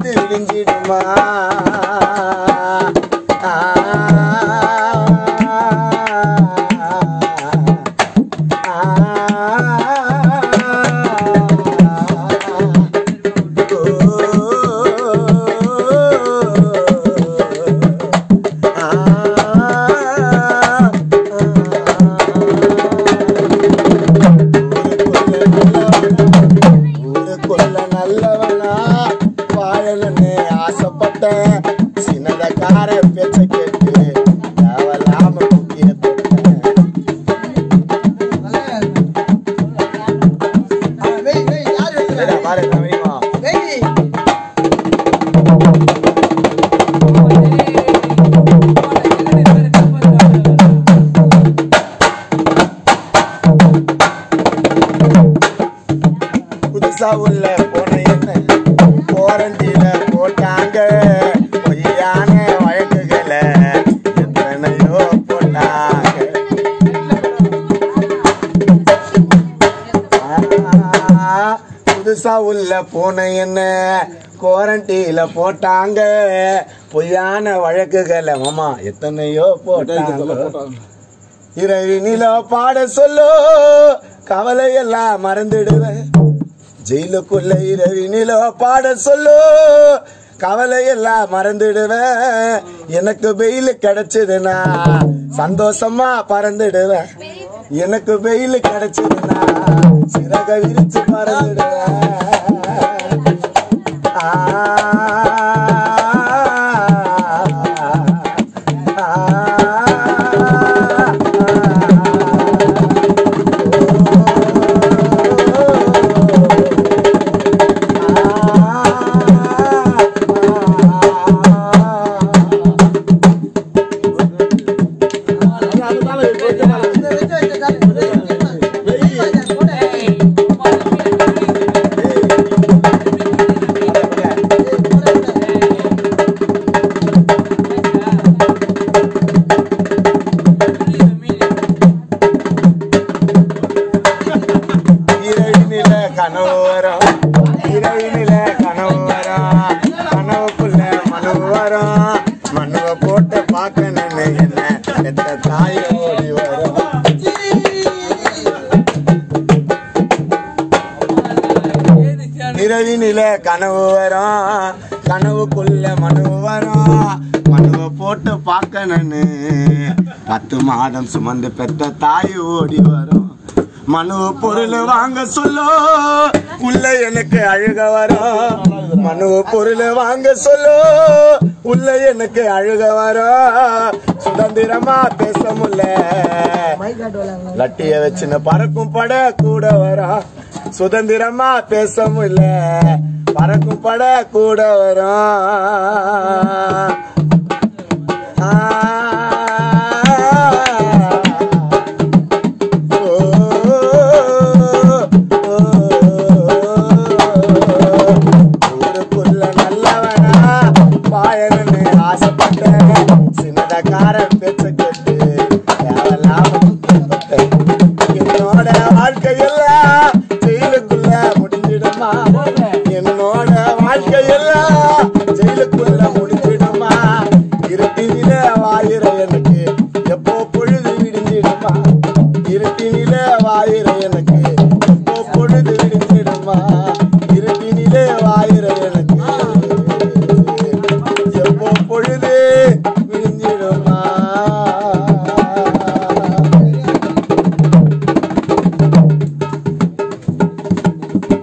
பொழுது விடிஞ்சிடுமா புதுசா உள்ள போன என்ன குவாரண்டில போட்டாங்க பொய்யான வழக்குகளை எத்தனையோ போட்டாங்க புதுசா உள்ள போன என்ன குவாரண்டில போட்டாங்க பொய்யான வழக்குகளை மாமா எத்தனையோ போட்டாங்க இரவினில பாட சொல்லோ கவலையெல்லாம் மறந்துடுவேன் ஜெயிலுக்குள்ள இரவினில பாட சொல்லோ கவலையெல்லாம் மறந்துடுவேன் எனக்கு வெயில் கிடைச்சதுன்னா சந்தோஷமா பறந்துடுவேன் எனக்கு வெயில் கிடைச்சதுன்னா சிறக விரிச்சு பறந்துடுவேன் கனவுக்குள்ள மனுவ போட்ட பாக்கணும் என்ன எத்த தாய ஓடி வரும் இரவினில கனவு வரும் கனவுக்குள்ள மனு வரும் மனுவ போட்டு பாக்கணுன்னு 10 மாதம் சுமந்து பெத்த தாய் ஓடி வரும் மனு பொருள் வாங்க சொல்லோ உள்ள எனக்கு அழுக வரும் மனு பொருள் வாங்க சொல்லோ உள்ள எனக்கு அழுக வரும் சுதந்திரமா பேச முடியல லட்டிய வச்சுன்னு பறக்கும் பட கூட வரும் சுதந்திரமா பேச முடியல பறக்கும் பட கூட வரும் என்னோட வாழ்க்கையெல்லாம் ஜெயிலுக்குள்ள முடிஞ்சிடுமா என்னோட வாழ்க்கையெல்லாம் ஜெயிலுக்குள்ள முடிஞ்சிடுமா இருட்டினில வாயிற எனக்கு எப்போ பொழுது விடிஞ்சிடுமா இருட்டினில வாயிற எனக்கு எப்போ பொழுது விடிஞ்சிடுமா இருட்டினில வாயிற எனக்கு எப்போ பொழுது